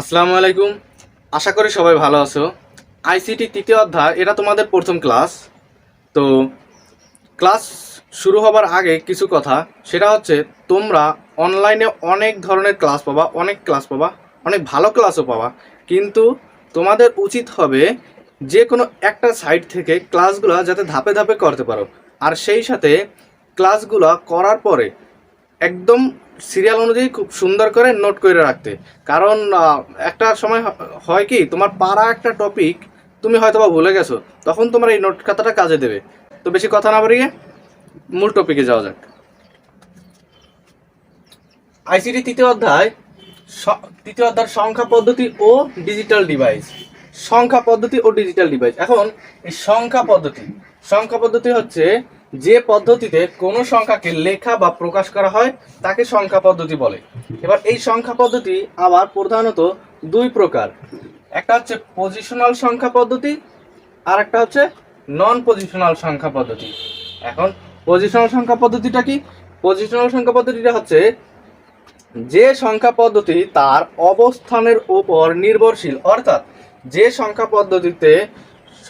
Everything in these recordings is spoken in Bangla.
আসসালামু আলাইকুম। আশা করি সবাই ভালো আছো। আইসিটি তৃতীয় অধ্যায়, এটা তোমাদের প্রথম ক্লাস। তো ক্লাস শুরু হবার আগে কিছু কথা, সেটা হচ্ছে তোমরা অনলাইনে অনেক ধরনের ক্লাস পাবা, অনেক ভালো ক্লাসও পাবা। কিন্তু তোমাদের উচিত হবে যে কোনো একটা সাইট থেকে ক্লাসগুলো যাতে ধাপে ধাপে করতে পারো। আর সেই সাথে ক্লাসগুলো করার পরে একদম সিরিয়াল অনুযায়ী খুব সুন্দর করে নোট করে রাখতে। কারণ একটা সময় হয় কি, তোমার পাড়া একটা টপিক তুমি হয়তো বা ভুলে গেছো, তখন তোমার এই নোট খাতাটা কাজে দেবে। তো বেশি কথা না বাড়িয়ে মূল টপিকে যাওয়া যাক। আইসিটি তৃতীয় অধ্যায় সংখ্যা পদ্ধতি ও ডিজিটাল ডিভাইস। এখন এই সংখ্যা পদ্ধতি হচ্ছে যে পদ্ধতিতে কোনো সংখ্যাকে লেখা বা প্রকাশ করা হয় তাকে সংখ্যা পদ্ধতি বলে। এবার এই সংখ্যা পদ্ধতি আবার প্রধানত দুই প্রকার। একটা হচ্ছে পজিশনাল সংখ্যা পদ্ধতি, আর একটা হচ্ছে নন পজিশনাল সংখ্যা পদ্ধতি। এখন পজিশনাল সংখ্যা পদ্ধতিটা কি? পজিশনাল সংখ্যা পদ্ধতিটা হচ্ছে যে সংখ্যা পদ্ধতি তার অবস্থানের উপর নির্ভরশীল, অর্থাৎ যে সংখ্যা পদ্ধতিতে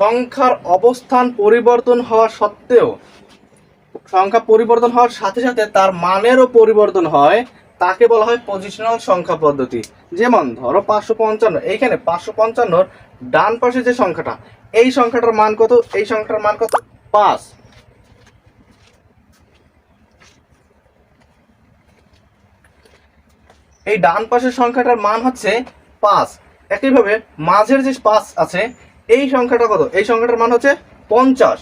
সংখ্যার অবস্থান পরিবর্তন হওয়া সত্ত্বেও, সংখ্যা পরিবর্তন হওয়ার সাথে সাথে তার মানেরও পরিবর্তন হয়, তাকে বলা হয় পজিশনাল সংখ্যা পদ্ধতি। যেমন ধরো 555, এইখানে 555 ডান পাশে যে সংখ্যাটা, এই সংখ্যাটার মান কত? এই সংখ্যাটার মান কত? 5। এই ডান পাশের সংখ্যাটার মান হচ্ছে 5। একইভাবে মাঝের যে 5 আছে, এই সংখ্যাটা কত? এই সংখ্যাটার মান হচ্ছে 50।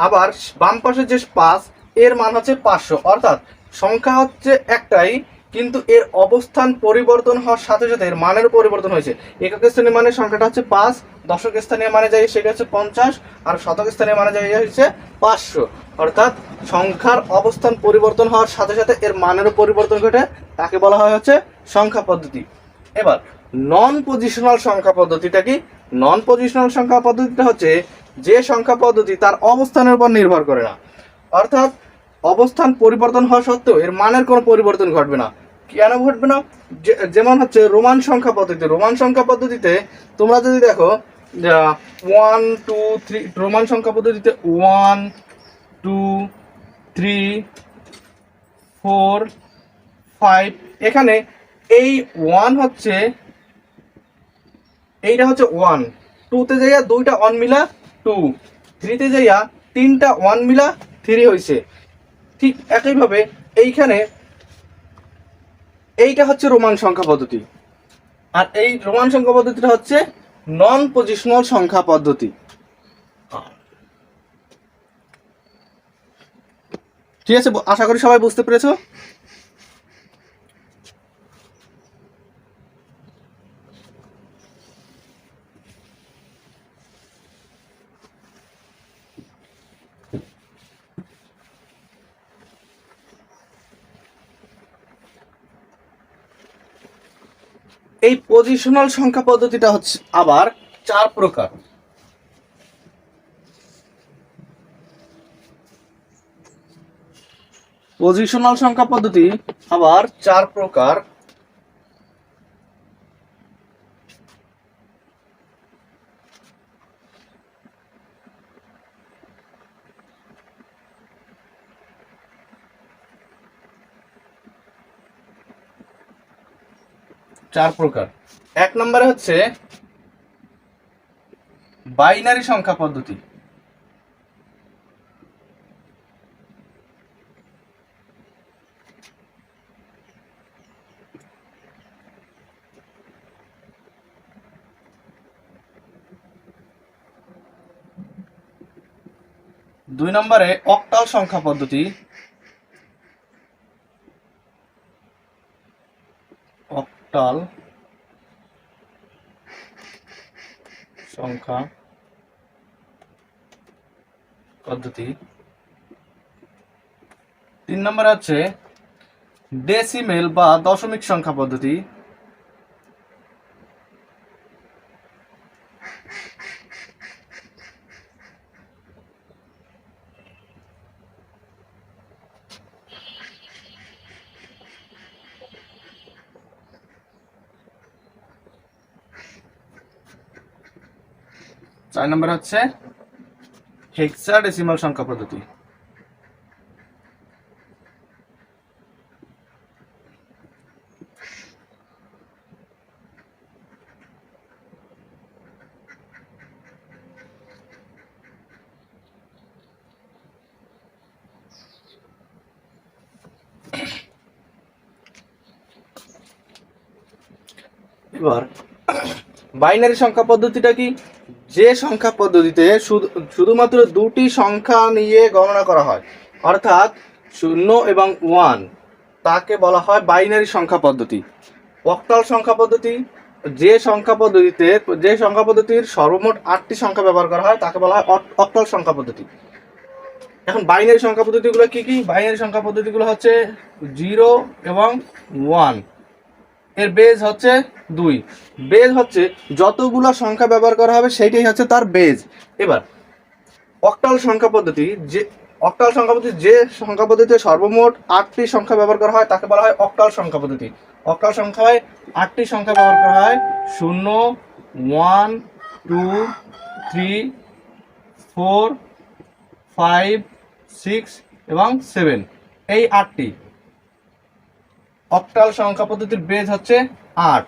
আবার বাম পাশের যে 5, এর মান হচ্ছে 500। অর্থাৎ সংখ্যা হচ্ছে একটাই, কিন্তু এর অবস্থান পরিবর্তন হওয়ার সাথে সাথে এর মানের পরিবর্তন হয়েছে। একক স্থানীয় মানের সংখ্যাটা হচ্ছে 5, দশক স্থানীয় মানে যাই সেটা হচ্ছে 50, আর শতক স্থানীয় মানে যাই হচ্ছে 500। অর্থাৎ সংখ্যার অবস্থান পরিবর্তন হওয়ার সাথে সাথে এর মানেরও পরিবর্তন ঘটে, তাকে বলা হয় হচ্ছে সংখ্যা পদ্ধতি। এবার নন পজিশনাল সংখ্যা পদ্ধতিটা কি? নন পজিশনাল সংখ্যা পদ্ধতিটা হচ্ছে যে সংখ্যা পদ্ধতি তার অবস্থানের উপর নির্ভর করে না, অর্থাৎ অবস্থান পরিবর্তন হওয়া সত্ত্বেও এর মানের কোনো পরিবর্তন ঘটবে না। কেন ঘটবে না? যেমন হচ্ছে রোমান সংখ্যা পদ্ধতিতে তোমরা যদি দেখো 1 2 3, রোমান সংখ্যা পদ্ধতিতে 1 2 3 4 5, এখানে এই 1 হচ্ছে, এইটা হচ্ছে 1, 2 তে যাইয়া দুইটা 1 মিলা 2, 3 তে যাইয়া তিনটা 1 মিলা 3 হইছে। ঠিক একইভাবে এইখানে এইটা হচ্ছে রোমান সংখ্যা পদ্ধতি, আর এই রোমান সংখ্যা পদ্ধতিটা হচ্ছে নন পজিশনাল সংখ্যা পদ্ধতি। ঠিক আছে, আশা করি সবাই বুঝতে পেরেছো। এই পজিশনাল সংখ্যা পদ্ধতিটা হচ্ছে আবার 4 প্রকার। পজিশনাল সংখ্যা পদ্ধতি আবার 4 প্রকার। এক নম্বরে হচ্ছে বাইনারি সংখ্যা পদ্ধতি। দুই নম্বরে অক্টাল সংখ্যা পদ্ধতি। অক্টাল সংখ্যা পদ্ধতি। 3 নম্বরে হচ্ছে ডেসিমেল বা দশমিক সংখ্যা পদ্ধতি। 4 নম্বরে হচ্ছে হেক্সাডেসিমাল সংখ্যা পদ্ধতি। এবার বাইনারি সংখ্যা পদ্ধতিটা কি? যে সংখ্যা পদ্ধতিতে শুধুমাত্র দুটি সংখ্যা নিয়ে গণনা করা হয়, অর্থাৎ 0 এবং 1, তাকে বলা হয় বাইনারি সংখ্যা পদ্ধতি। অক্টাল সংখ্যা পদ্ধতি, যে সংখ্যা পদ্ধতির সর্বমোট 8টি সংখ্যা ব্যবহার করা হয় তাকে বলা হয় অক্টাল সংখ্যা পদ্ধতি। এখন বাইনারি সংখ্যা পদ্ধতিগুলো কি কি? বাইনারি সংখ্যা পদ্ধতিগুলো হচ্ছে 0 এবং 1, এর বেজ হচ্ছে 2। বেজ হচ্ছে যতগুলো সংখ্যা ব্যবহার করা হবে সেইটাই হচ্ছে তার বেজ। এবার অক্টাল সংখ্যা পদ্ধতি, যে সংখ্যা পদ্ধতিতে সর্বমোট 8টি সংখ্যা ব্যবহার করা হয় তাকে বলা হয় অক্টাল সংখ্যা পদ্ধতি। অক্টাল সংখ্যায় 8টি সংখ্যা ব্যবহার করা হয়, 0, 1, 2, 3, 4, 5, 6 এবং 7, এই 8টি। অক্টাল সংখ্যা পদ্ধতির বেজ হচ্ছে 8।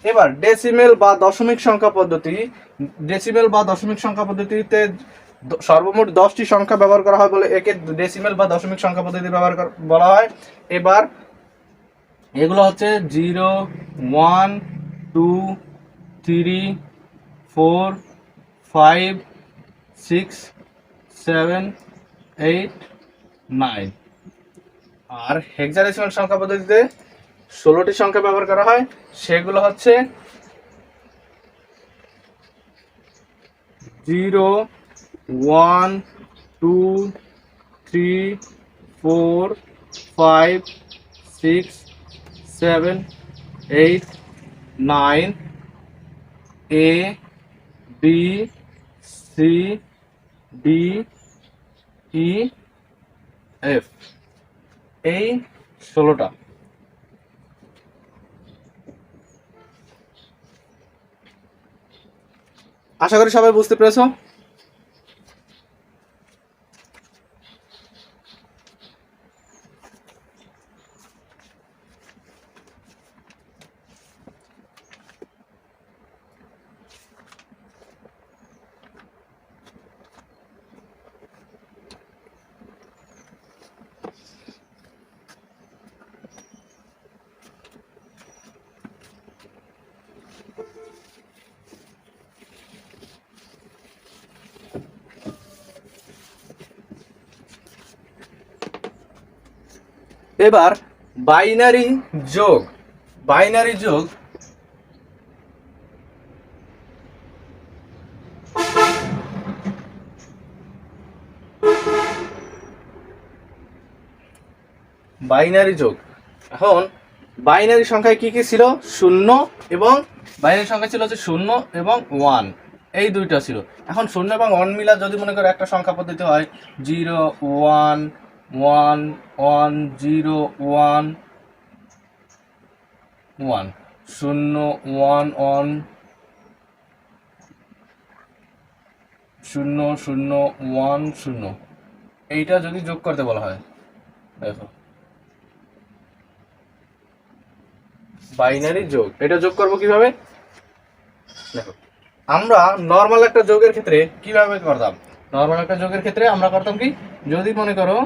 এবার ডেসিমেল বা দশমিক সংখ্যা পদ্ধতিতে সর্বমোট 10টি সংখ্যা ব্যবহার করা হয় বলে একে ডেসিমেল বা দশমিক সংখ্যা পদ্ধতি বলা হয়। এবার এগুলো হচ্ছে 0, 1, 2, 3, 4, 5, 6, 7, 8, 9। আর হেক্সাডেসিমাল সংখ্যা পদ্ধতিতে 16টি সংখ্যা ব্যবহার করা হয়, সেগুলো হচ্ছে 0, 1, 2, 3, 4, 5, 6, 7, 8, 9, A, B, C, D, E, F, এই 16টা। আশা করি সবাই বুঝতে পেরেছো। এবার বাইনারি যোগ। বাইনারি যোগ বাইনারি যোগ এখন বাইনারি সংখ্যায় কি কি ছিল? 0 এবং বাইনারি সংখ্যা ছিল হচ্ছে 0 এবং 1, এই দুইটা ছিল। এখন 0 এবং 1 মিলা যদি মনে করো একটা সংখ্যা পদ্ধতি হয় 0, 1, 1, 1, 0, 1, 1, 0, 1, 1, 0, 0, 1, 0, এইটা যদি যোগ করতে বলা হয়, দেখো বাইনারি যোগ, এটা যোগ করব কিভাবে? দেখো আমরা নর্মাল একটা যোগের ক্ষেত্রে কিভাবে করতাম? নর্মাল একটা যোগের ক্ষেত্রে আমরা করতাম কি, যদি মনে করো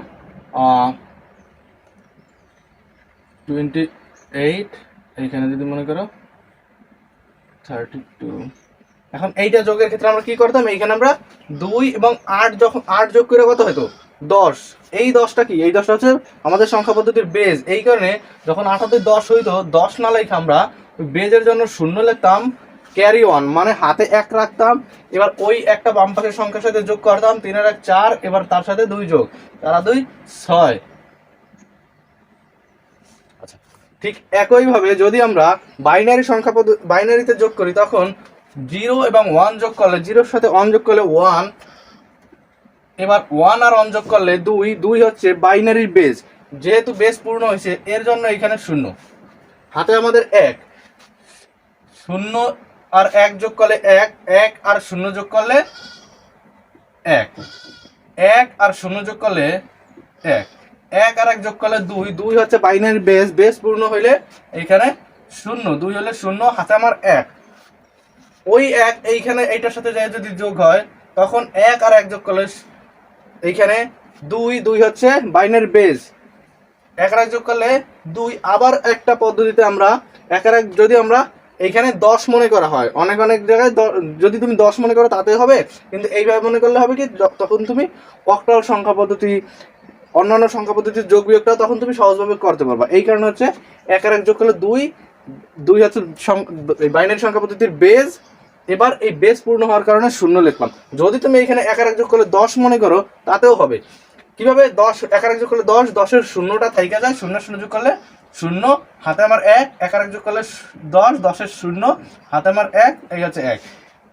28, এইখানে যদি মনে করো 32, এখন এইটা যোগের ক্ষেত্রে আমরা কি করতাম? এইখানে আমরা 2 এবং 8, যখন 8 যোগ করে কত হতো? 10। এই 10টা কি? এই 10টা হচ্ছে আমাদের সংখ্যা পদ্ধতির বেজ। এই কারণে যখন 8 + 10 হইতো, 10 না লেখা আমরা বেজের জন্য 0 লিখতাম, ক্যারি 1 মানে হাতে 1 রাখতাম। এবার ওই একটা বাম পাশের সংখ্যার সাথে যোগ করতাম, 3 আর 1 4, এবার তার সাথে 2 যোগ, তারা 2 6। আচ্ছা, ঠিক একইভাবে যদি আমরা বাইনারি সংখ্যা বাইনারিতে যোগ করি, তখন 0 এবং 1 যোগ করলে, 0-র সাথে 1 যোগ করলে 1, এবার 1 আর 1 যোগ করলে 2, 2 হচ্ছে বাইনারির বেজ। যেহেতু বেজ পূর্ণ হয়েছে এর জন্য এখানে 0, হাতে আমাদের 1, 0 আর 1 যোগ করলে 1, 1 আর 0 যোগ করলে 1, 1 আর 0 যোগ করলে 1, 1 আর 1 যোগ করলে 2, 2 হচ্ছে বাইনারি বেস, বেস পূর্ণ হইলে এখানে 0, 2 হলে 0, হাতে আমার 1, ওই 1 এইখানে এইটার সাথে যায় যদি যোগ হয় তখন 1 আর 1 যোগ করলে এইখানে 2, 2 হচ্ছে বাইনারি বেস, 1 আর 1 যোগ করলে 2। আবার একটা পদ্ধতিতে আমরা 1 আর 1 যদি আমরা এইখানে 10 মনে করা হয়, অনেক অনেক জায়গায় যদি তুমি 10 মনে করো তাতে হবে, কিন্তু এইভাবে মনে করলে হবে কি, তখন তুমি অক্টাল সংখ্যা পদ্ধতি, অন্যান্য সংখ্যা পদ্ধতির যোগ বিয়োগটা তখন তুমি সহজভাবে করতে পারবা। এই কারণে হচ্ছে 1 আর 1 যোগ করলে 2, 2 হচ্ছে বাইনারি সংখ্যা পদ্ধতির বেস। এবার এই বেস পূর্ণ হওয়ার কারণে 0 লিখলাম। যদি তুমি এখানে 1 আর 1 যোগ করলে 10 মনে করো তাতেও হবে। কিভাবে? 10, 1 আর 1 যোগ করলে 10, 10-এর 0টা থাইকা যায়, 0 0 যোগ করলে 0, হাতে আমার 1, 1 আর 1 যোগ করলে 10, 10-এর 0, হাতে আমার 1, এই হচ্ছে 1।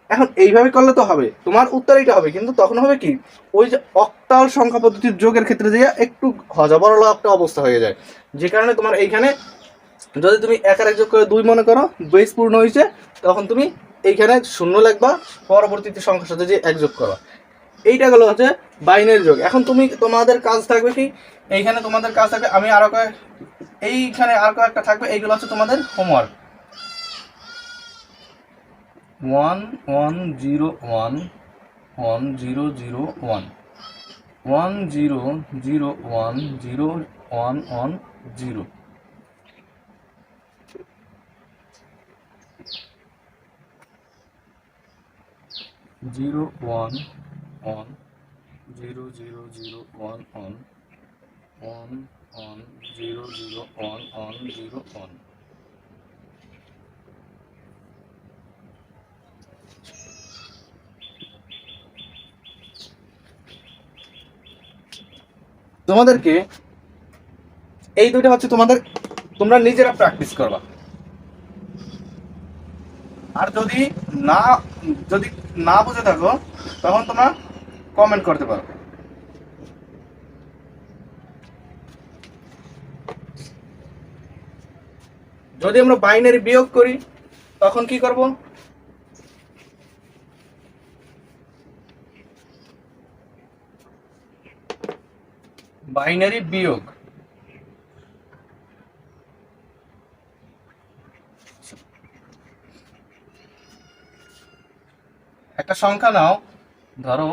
এখন এইভাবে করলে তো হবে, তোমার উত্তর এইটা হবে, কিন্তু তখন হবে কি, ওই যে অক্টাল সংখ্যা পদ্ধতির যোগের ক্ষেত্রে যে একটু হজাবরল একটা অবস্থা হয়ে যায়, যে কারণে তোমার এইখানে যদি তুমি 1 আর 1 যোগ করে 2 মনে করো, বেস পূর্ণ হয়েছে, তখন তুমি এইখানে 0 লিখবা, পরবর্তীতে সংখ্যার সাথে যে 1 যোগ করবা। এইটা গেল হচ্ছে বাইনারি যোগ। এখন তোমাদের কাজ থাকবে কি, এইখানে তোমাদের কাজ থাকবে, আমি আরো এইখানে আর কয়েকটা থাকবে, এইগুলো হচ্ছে তোমাদের হোমওয়ার্ক। 1 1 0 1 1 0 0 1 1 0 0 1 0 1 1 0 0 1 1 0 0 0 1 1 1 1 0 0 1 1 0 1। তোমাদেরকে এই দুটো হচ্ছে তোমরা নিজেরা প্র্যাকটিস করবা, আর যদি না বুঝে থাকো তখন তোমরা কমেন্ট করতে পারো। যদি আমরা বাইনারি বিয়োগ করি তখন কি করব? বাইনারি বিয়োগ, একটা সংখ্যা নাও, ধরো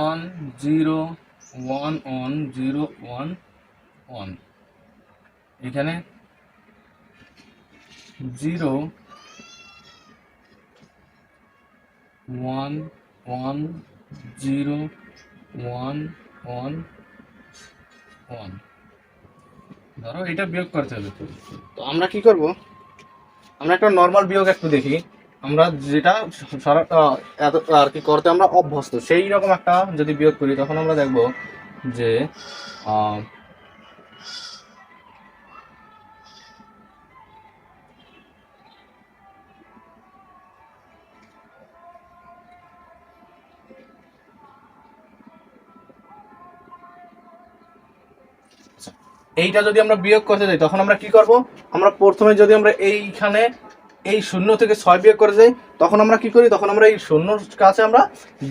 1 0 1 1 0 1 1, এখানে 0 1 1 0 1 1 1। ধরো এটা বিয়োগ করতে হবে, তো আমরা কি করব? আমরা একটা নর্মাল বিয়োগ একটু দেখি, আমরা যেটা এত আর কি করতে আমরা অভ্যস্ত, সেই রকম একটা যদি বিয়োগ করি তখন আমরা দেখব যে এইটা যদি আমরা বিয়োগ করতে যাই তখন আমরা কি করব? আমরা প্রথমে যদি আমরা এইখানে এই 0 থেকে 6 বিয়োগ করে যাই তখন আমরা কি করি? তখন আমরা এই 0-র কাছে আমরা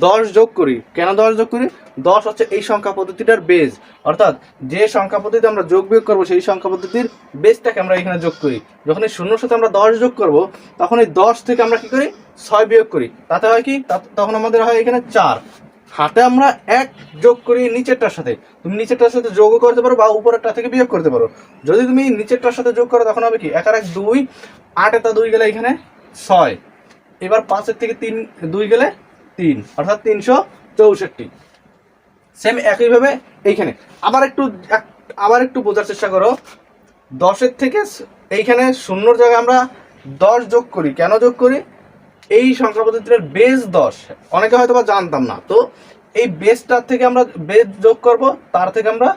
10 যোগ করি। কেন 10 যোগ করি? 10 হচ্ছে এই সংখ্যা পদ্ধতিটার বেস, অর্থাৎ যে সংখ্যা পদ্ধতিতে আমরা যোগ বিয়োগ করব সেই সংখ্যা পদ্ধতির বেসটাকে আমরা এখানে যোগ করি। যখন এই 0-র সাথে আমরা 10 যোগ করব তখন এই 10 থেকে আমরা কি করি? 6 বিয়োগ করি। তাতে হয় কি? তখন আমাদের হয় এখানে 4। হাতে আমরা 1 যোগ করি নিচেরটার সাথে। তুমি নিচেরটার সাথে যোগও করতে পারো বা উপরেরটা থেকে বিয়োগ করতে পারো। যদি তুমি নিচেরটার সাথে যোগ করো তখন হবে কি? 1 আর 1 2, 8 2 গেলে এখানে 6। এবার 5-এর থেকে 2 গেলে 3, অর্থাৎ 364। সেম একইভাবে এইখানে আবার একটু বোঝার চেষ্টা করো। 10-এর থেকে এইখানে 0-র জায়গায় আমরা 10 যোগ করি। কেন যোগ করি? এই সংখ্যা পদ্ধতির বেস 10, অনেকে হয়তো বা জানতাম না। তো এই বেসটার থেকে আমরা বেস যোগ করব, তার থেকে আমরা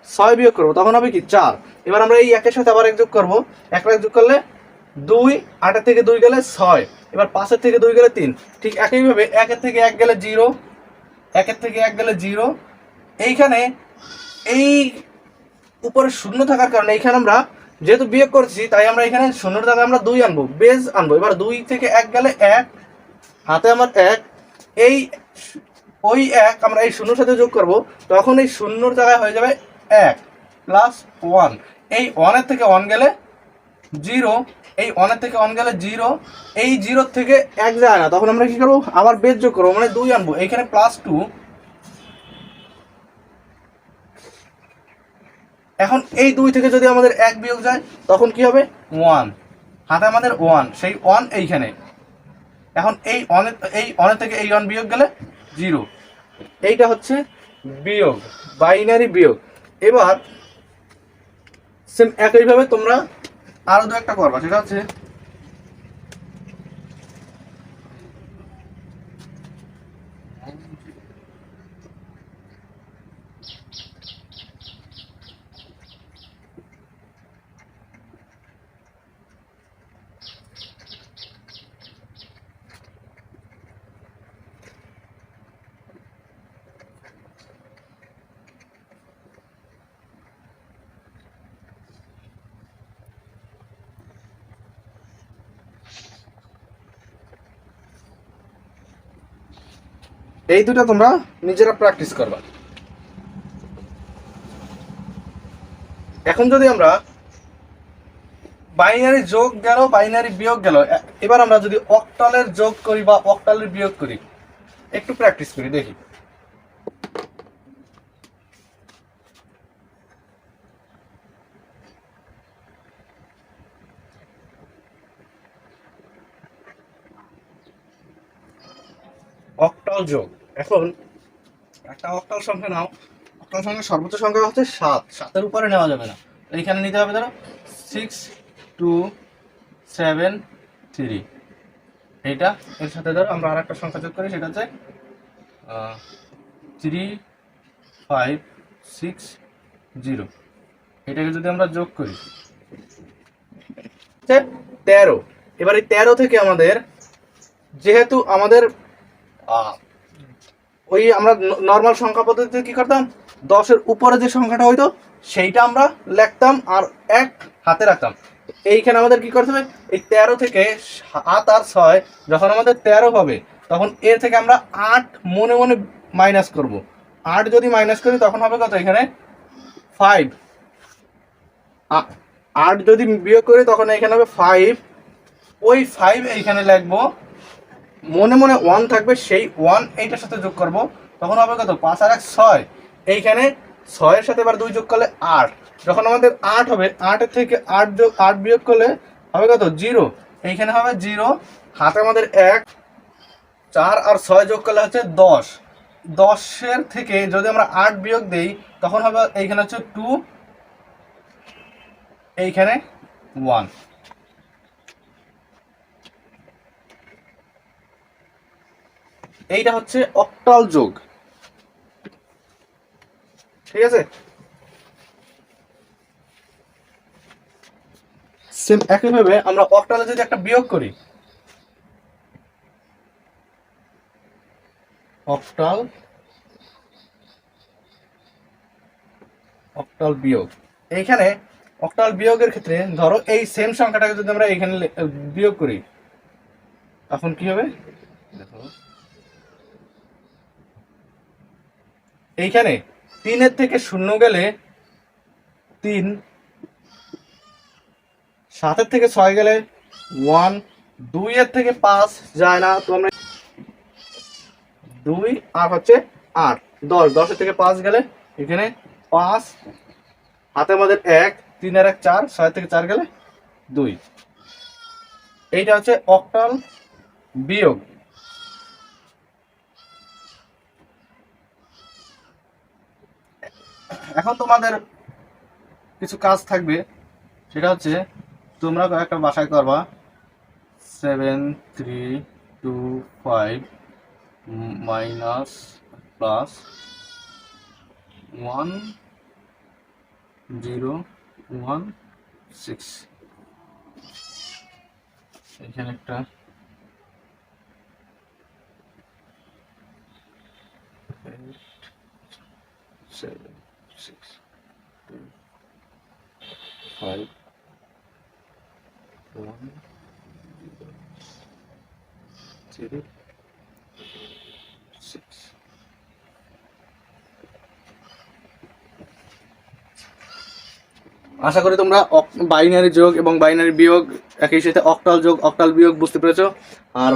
6 বিয়োগ করব, তখন হবে কি? 4। এবার আমরা এই 1-এর সাথে আবার 1 যোগ করব, 1 যোগ করলে 2, 8-এর থেকে 2 গেলে 6, এবার 5-এর থেকে 2 গেলে 3। ঠিক একইভাবে 1-এর থেকে 1 গেলে 0, 1-এর থেকে 1 গেলে 0। এইখানে এই উপরে 0 থাকার কারণে এইখানে আমরা যেহেতু বিয়োগ করছি তাই আমরা এখানে শূন্যর জায়গায় আমরা 2 আনবো, বেজ আনবো। এবার 2 থেকে 1 গেলে 1, হাতে আমার 1, এই ওই 1 আমরা এই শূন্যর সাথে যোগ করব, তখন এই শূন্যর জায়গায় হয়ে যাবে 1 প্লাস 1। এই 1 এর থেকে 1 গেলে 0, এই 1 এর থেকে 1 গেলে 0, এই 0 থেকে 1 যায় না, তখন আমরা কি করব, আবার বেজ যোগ করবো, মানে 2 আনবো, এইখানে প্লাস 2। এখন এই 2 থেকে যদি আমাদের 1 বিয়োগ যায় তখন কি হবে, 1, হাতে আমাদের 1, সেই 1 এইখানে। এখন এই 1 থেকে এই 1 বিয়োগ গেলে 0। এইটা হচ্ছে বিয়োগ, বাইনারি বিয়োগ। এবার সেম একইভাবে তোমরা আরো দু একটা করবা, সেটা হচ্ছে এই দুটো তোমরা নিজেরা প্র্যাকটিস করবা। এখন যদি আমরা বাইনারি যোগ গেল, বাইনারি বিয়োগ গেল, এবার আমরা যদি অক্টালের যোগ করি বা অক্টালের বিয়োগ করি, একটু প্র্যাকটিস করি দেখি। অক্টাল যোগ। এখন একটা অক্টাল সংখ্যা নাও, অক্টাল সংখ্যার সর্বোচ্চ সংখ্যা হচ্ছে 7, 7-এর উপরে নেওয়া যাবে না, এইখানে নিতে হবে ধরো 6 2 7 3। এইটা এর সাথে ধরো আমরা আর একটা সংখ্যা যোগ করি, সেটা হচ্ছে 3 5 6 0। এটাকে যদি আমরা যোগ করি 13। এবার এই 13 থেকে আমাদের, যেহেতু আমাদের ওই আমরা নর্মাল সংখ্যা পদ্ধতিতে কি করতাম, 10-এর উপরে যে সংখ্যাটা হইতো সেইটা আমরা লিখতাম আর 1 হাতে রাখতাম। এইখানে আমাদের কি করতে হবে, এই 13 থেকে 7 আর 6 যখন আমাদের 13 হবে, তখন এর থেকে আমরা 8 মনে মনে মাইনাস করব। 8 যদি মাইনাস করি তখন হবে কত, এখানে 5। 8 যদি বিয়োগ করি তখন এখানে হবে 5। ওই 5 এইখানে লিখবো, মনে মনে 1 থাকবে, সেই 1 এইটার সাথে যোগ করব, তখন হবে কত, 5 আর 1 6। এইখানে 6-এর সাথে এবার 2 যোগ করলে 8। যখন আমাদের 8 হবে, 8 এর থেকে 8 বিয়োগ করলে হবে কত, 0। এইখানে হবে 0, হাতে আমাদের 1, 4 আর 6 যোগ করলে হচ্ছে 10। 10-এর থেকে যদি আমরা 8 বিয়োগ দেই তখন হবে এইখানে হচ্ছে 2, এইখানে 1। এইটা হচ্ছে অক্টাল যোগ, ঠিক আছে। সেম একইভাবে আমরা অক্টালে যদি একটা বিয়োগ করি, অক্টাল অক্টাল বিয়োগ, এইখানে অক্টাল বিয়োগের ক্ষেত্রে ধরো এই সেম সংখ্যাটাকে যদি আমরা এখানে বিয়োগ করি তখন কি হবে দেখো, এইখানে 3-এর থেকে 0 গেলে 3, 7-এর থেকে 6 গেলে 1, 2-এর থেকে 5 যায় না, তো আমরা 2 আর হচ্ছে 8, 10, 10-এর থেকে 5 গেলে এখানে 5, হাতে আমাদের 1, 3 আর 1 4, 6 থেকে 4 গেলে 2। এইটা হচ্ছে অক্টাল বিয়োগ। এখন তোমাদের কিছু কাজ থাকবে, সেটা হচ্ছে তোমরা একটা বাসায় করবা 7 3 2 5 মাইনাস প্লাস 1 0 1 6। এখানে একটা 8 7 6 2 5 আশা করি তোমরা বাইনারি যোগ এবং বাইনারি বিয়োগ একই সাথে অক্টাল যোগ অক্টাল বিয়োগ বুঝতে পেরেছো। আর